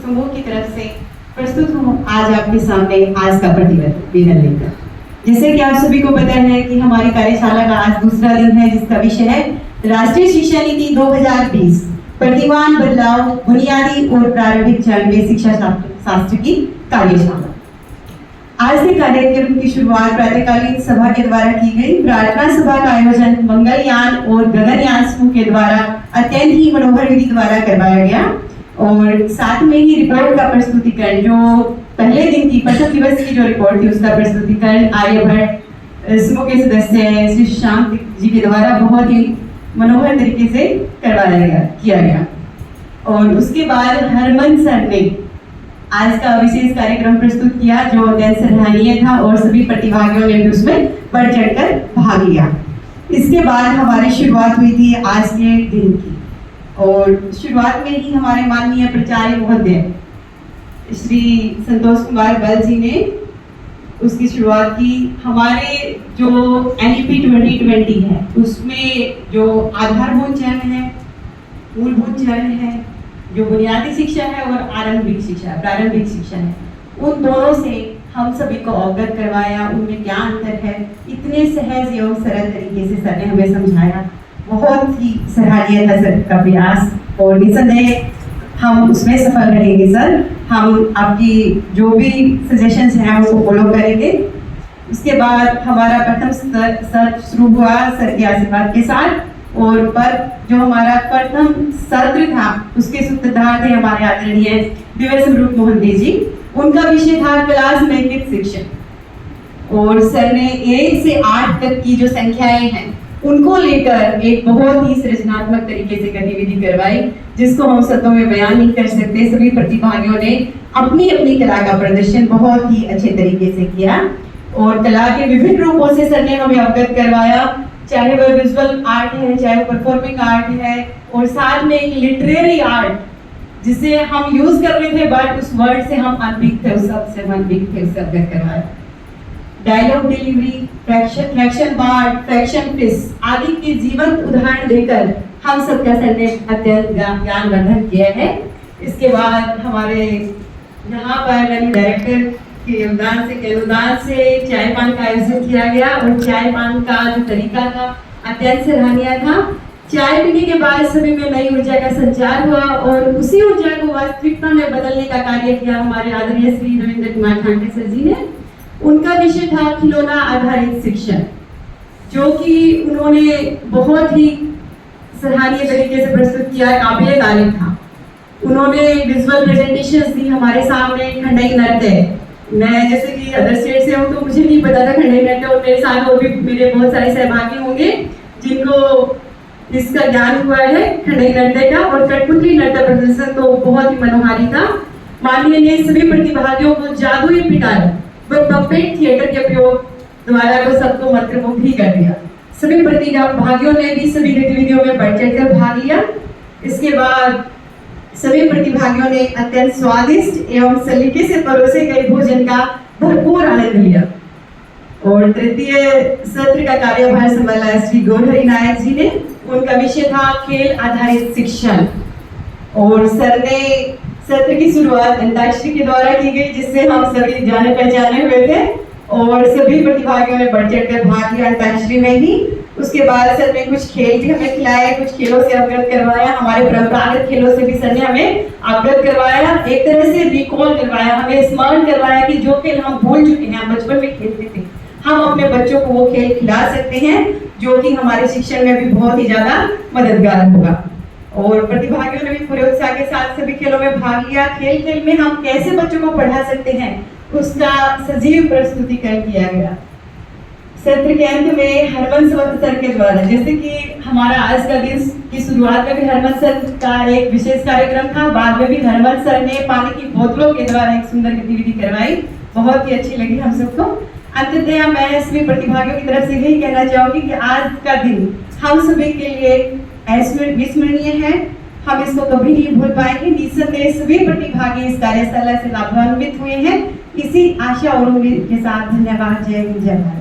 समूह की तरफ से प्रस्तुत हूँ आज आपके सामने आज का प्रतिवेदन लेकर। जैसे कि आप सभी को पता है कि हमारी कार्यशाला का आज दूसरा दिन है, जिसका विषय है राष्ट्रीय शिक्षा नीति 2020 प्रतिमान बदलाव बुनियादी और प्रारंभिक चरण में शिक्षा शास्त्र की कार्यशाला। आज के कार्यक्रम की शुरुआत प्रातःकालीन सभा के द्वारा की गई। प्रार्थना सभा का आयोजन मंगलयान और गगनयान समूह के द्वारा अत्यंत ही मनोहर विधि द्वारा करवाया गया और साथ में ही रिपोर्ट का प्रस्तुतिकरण, जो पहले दिन की प्रथम दिवस की जो रिपोर्ट थी उसका प्रस्तुतिकरण आर्यभट्ट समूह के सदस्य श्री शांत जी के द्वारा बहुत ही मनोहर तरीके से किया गया। और उसके बाद हरमन सर ने आज का विशेष कार्यक्रम प्रस्तुत किया जो अत्यंत सराहनीय था और सभी प्रतिभागियों ने भी उसमें बढ़ चढ़कर भाग लिया। इसके बाद हमारी शुरुआत हुई थी आज के दिन की और शुरुआत में ही हमारे माननीय प्राचार्य महोदय श्री संतोष कुमार बल जी ने उसकी शुरुआत की। हमारे जो NEP 2020 है उसमें जो आधारभूत चरण है, मूलभूत चरण है, जो बुनियादी शिक्षा है और प्रारंभिक शिक्षा है, उन दोनों से हम सभी को अवगत करवाया, उनमें क्या अंतर है। इतने सहज एवं सरल तरीके से सर ने हमें समझाया, बहुत ही सराहनीय था सर का प्रयास और निसंदेह हम उसमें सफल रहेंगे सर। हम आपकी जो भी सजेशंस हैं उसको फॉलो करेंगे। उसके बाद हमारा प्रथम सत्र शुरू हुआ सर के आशीर्वाद के साथ और पर जो हमारा प्रथम सत्र था उसके सूत्रधार थे हमारे आदरणीय दिव्य स्वरूप मोहंती जी। उनका विषय था क्लास नैतिक शिक्षण और सर ने 1 से 8 तक की जो संख्याएं हैं उनको लेकर एक बहुत ही सृजनात्मक तरीके से गतिविधि करवाई, जिसको हम शब्दों में बयान नहीं कर सकते। सभी प्रतिभागियों ने अपनी अपनी कला का प्रदर्शन बहुत ही अच्छे तरीके से किया और कला के विभिन्न रूपों से सर ने हमें अवगत करवाया, चाहे वह विजुअल आर्ट है, चाहे वो परफॉर्मिंग आर्ट है और साथ में एक लिटरेरी आर्ट जिसे हम यूज कर रहे थे बट उस वर्ड से हम अनभिज्ञ थे, उस शब्द से हम अनभिज्ञ थे, उससे अवगत करवाया। Dialogue delivery, fraction bard, fraction fish आदि के जीवंत उदाहरण देकर हम सबका सर ने अत्यंत ज्ञानवर्धन किया है। इसके बाद हमारे यहाँ पर डायरेक्टर के अनुदान से चाय पान का आयोजन किया गया और चाय पान का जो तरीका था अत्यंत सराहनीय था। चाय पीने के बाद सभी में नई ऊर्जा का संचार हुआ और उसी ऊर्जा को वास्तविकता में बदलने का कार्य किया हमारे आदरणीय श्री रविंद्र कुमार खांडे सर जी ने। उनका विषय था खिलौना आधारित शिक्षण, जो कि उन्होंने बहुत ही सराहनीय तरीके से प्रस्तुत किया, काबिले तारीफ था। उन्होंने विजुअल प्रेजेंटेशंस दी हमारे सामने। खंडई नृत्य, मैं जैसे कि अदर स्टेट से हूँ तो मुझे नहीं पता था खंडई नृत्य और मेरे साथ और भी मेरे बहुत सारे सहभागी होंगे जिनको इसका ज्ञान हुआ है खंडई नृत्य का। और कठपुतली नृत्य प्रदर्शन तो बहुत ही मनोहारी था। माननीय ने सभी प्रतिभागियों को जादुई पिटारी व पपेट थिएटर के प्रयोग द्वारा को सबको मंत्रमुग्ध भी कर दिया। सभी प्रतिभागियों ने भी सभी गतिविधियों में बढ़ चढ़कर भाग लिया। इसके बाद सभी प्रतिभागियों ने अत्यंत स्वादिष्ट एवं सलीके से परोसे गए भोजन का भरपूर आनंद लिया। और तृतीय सत्र का कार्यभार संभाला श्री गौरहरि नायक जी ने। उनका विषय था खेल आधारित शिक्षण और सर ने सत्र की शुरुआत अंताक्षरी के द्वारा की गई, जिससे हम सभी जाने पहचाने हुए थे और सभी प्रतिभागियों ने बढ़ चढ़कर भाग लिया अंताक्षरी में ही। उसके बाद सर ने कुछ खेल भी हमें खिलाए, कुछ खेलों से अवगत करवाया, हमारे परंपरागत खेलों से भी सर ने हमें अवगत करवाया, एक तरह से रिकॉल करवाया, हमें स्मरण करवाया कि जो खेल हम भूल चुके हैं, हम बचपन में खेलते थे, हम अपने बच्चों को वो खेल खिला सकते हैं, जो कि हमारे शिक्षण में भी बहुत ही ज्यादा मददगार होगा। और प्रतिभागियों ने भी पूरे उत्साह के साथ सभी खेलों में भाग लिया। खेल खेल में हम कैसे बच्चों को पढ़ा सकते हैं उसका सजीव प्रस्तुतिकरण किया गया। सत्र के अंत में हरमन सर के द्वारा, जैसे कि हमारा आज का दिन की शुरुआत में भी हरमन सर का एक विशेष कार्यक्रम था, बाद में भी हरमन सर ने पानी की बोतलों के द्वारा एक सुंदर गतिविधि करवाई, बहुत ही अच्छी लगी हम सबको। अंततः मैं सभी प्रतिभागियों की तरफ से यही कहना चाहूंगी कि आज का दिन हम सभी के लिए विस्मरणीय है, हम इसको कभी नहीं भूल पाएंगे। निसंदेह सभी प्रतिभागी इस कार्यशाला से लाभान्वित हुए हैं। इसी आशा और उम्मीद के साथ धन्यवाद। जय हिंद, जय भारत।